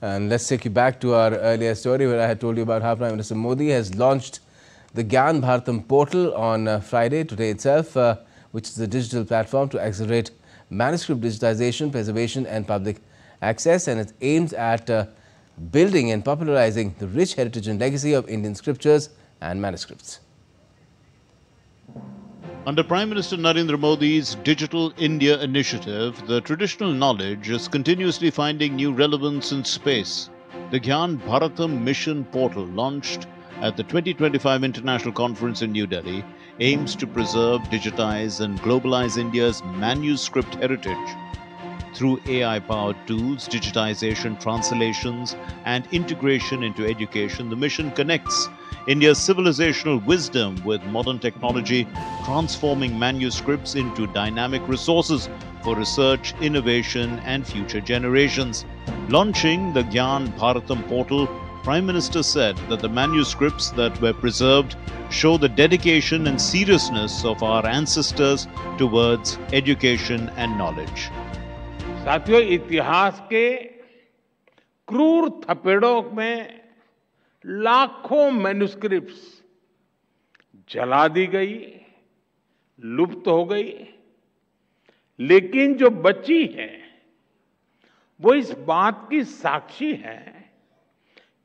And let's take you back to our earlier story where I had told you about how Prime Minister Modi has launched the Gyan Bharatam portal on Friday, today itself, which is a digital platform to accelerate manuscript digitization, preservation and public access, and it aims at building and popularizing the rich heritage and legacy of Indian scriptures and manuscripts. Under Prime Minister Narendra Modi's Digital India initiative, the traditional knowledge is continuously finding new relevance in space. The Gyan Bharatam Mission portal, launched at the 2025 International Conference in New Delhi, aims to preserve, digitize and globalize India's manuscript heritage. Through AI-powered tools, digitization, translations and integration into education, the mission connects India's civilizational wisdom with modern technology, transforming manuscripts into dynamic resources for research, innovation and future generations. Launching the Gyan Bharatam portal, Prime Minister said that the manuscripts that were preserved show the dedication and seriousness of our ancestors towards education and knowledge. साथियों, इतिहास के क्रूर थपेड़ों में लाखों manuscripts जला दी गई, लुप्त हो गई, लेकिन जो बची है वो इस बात की साक्षी है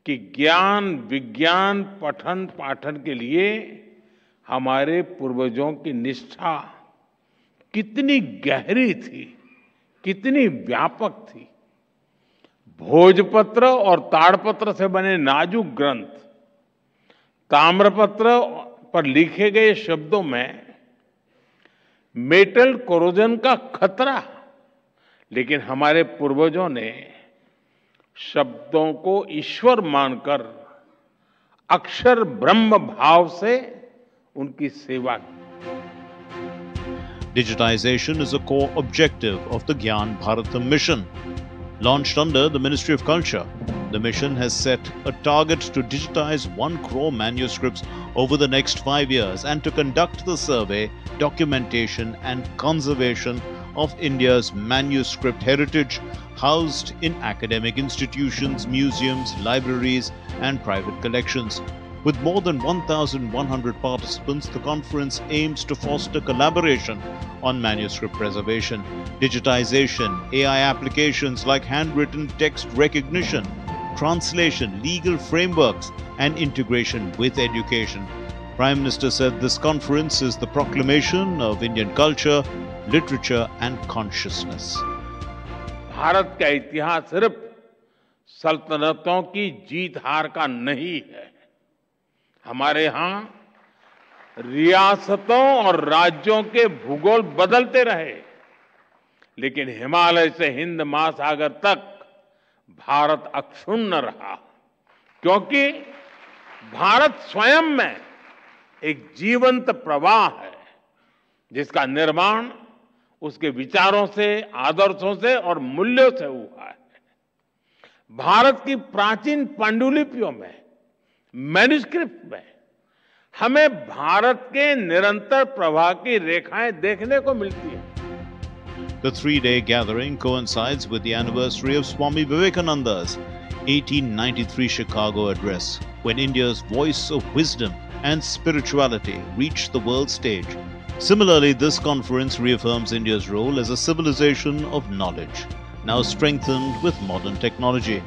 कि ज्ञान विज्ञान पठन पाठन के लिए हमारे पूर्वजों की निष्ठा कितनी गहरी थी, कितनी व्यापक थी। भोजपत्र और ताड़पत्र से बने नाजुक ग्रंथ, ताम्रपत्र पर लिखे गए शब्दों में मेटल कोरोजन का खतरा, लेकिन हमारे पूर्वजों ने शब्दों को ईश्वर मानकर अक्षर ब्रह्म भाव से उनकी सेवा की। Digitization is a core objective of the Gyan Bharatam mission. Launched under the Ministry of Culture, the mission has set a target to digitize 1 crore manuscripts over the next 5 years and to conduct the survey, documentation and conservation of India's manuscript heritage housed in academic institutions, museums, libraries and private collections. With more than 1,100 participants, the conference aims to foster collaboration on manuscript preservation, digitization, AI applications like handwritten text recognition, translation, legal frameworks, and integration with education. Prime Minister said this conference is the proclamation of Indian culture, literature, and consciousness. Bharat का इतिहास सिर्फ सल्तनतों की जीत हार का नहीं है। हमारे यहाँ रियासतों और राज्यों के भूगोल बदलते रहे, लेकिन हिमालय से हिंद महासागर तक भारत अक्षुण्ण रहा, क्योंकि भारत स्वयं में एक जीवंत प्रवाह है जिसका निर्माण उसके विचारों से, आदर्शों से और मूल्यों से हुआ है। भारत की प्राचीन पांडुलिपियों में, मैन्युस्क्रिप्ट में हमें भारत के निरंतर प्रवाह की रेखाएं देखने को मिलती हैं। The 3-day gathering coincides with the anniversary of Swami Vivekananda's 1893 Chicago address, when India's voice of wisdom and spirituality reached the world stage. Similarly, this conference reaffirms India's role as a civilization of knowledge, now strengthened with modern technology.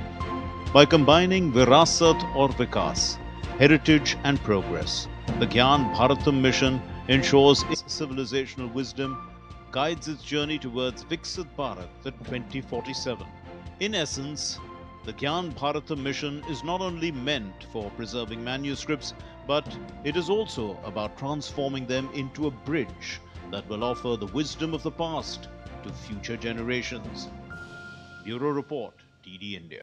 By combining Virasat or Vikas, heritage and progress, the Gyan Bharatam mission ensures its civilizational wisdom guides its journey towards Viksit Bharat at 2047. In essence, the Gyan Bharatam mission is not only meant for preserving manuscripts, but it is also about transforming them into a bridge that will offer the wisdom of the past to future generations. Bureau Report, DD India.